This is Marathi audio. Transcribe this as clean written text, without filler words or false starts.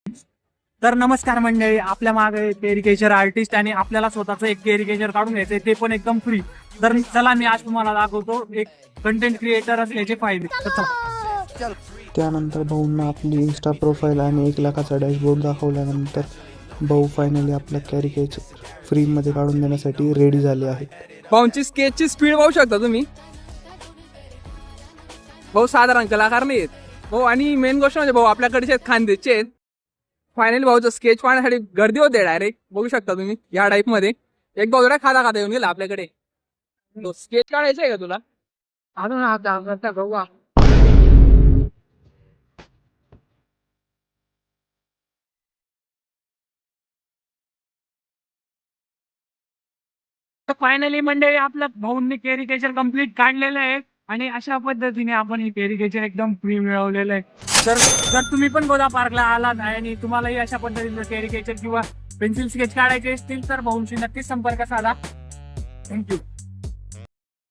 तर नमस्कार मंडळी, आपल्या मागे कॅरिकेचर आर्टिस्ट आणि आपल्याला स्वतःचं एक कॅरिकेचर काढून घ्यायचंय, ते पण एकदम फ्री. तर चला मी आज तुम्हाला दाखवतो एक कंटेंट क्रिएटर असल्याचे फायदे. तर चला. त्यानंतर भाऊंना आपली इन्स्टा प्रोफाईल आणि 1 लाखाचा डॅशबोर्ड दाखवल्यानंतर भाऊ फायनली आपला कॅरिकेचर फ्रीमध्ये काढून देण्यासाठी रेडी झाले आहेत. भाऊंची स्केचची स्पीड पाहू शकता तुम्ही. भाऊ साधारण कलाकार नाही आहेत भाऊ, आणि मेन गोष्ट म्हणजे भाऊ आपल्याकडचे आहेत, खानदेशचे आहेत. फायनली भाऊचं स्केच पाहण्यासाठी गर्दी होते डायरेक्ट, बघू शकता तुम्ही या टाईप मध्ये. एक भाऊ खाता खाता येऊन गेला आपल्याकडे. स्केच काढायचं आहे का तुला? तर फायनली मंडळी आपल्या भाऊंनी कॅरिकेचर कम्प्लीट काढलेलं आहे आणि अशा पद्धतीने आपण हे कॅरिकेचर एकदम फ्री मिळवलेलं आहे. तर जर तुम्ही पण गोदा पार्कला आलात आणि तुम्हालाही अशा पद्धतीचं कॅरिकेचर किंवा पेन्सिल स्केच काढायचे असतील तर भाऊंशी नक्कीच संपर्क साधा. थँक्यू.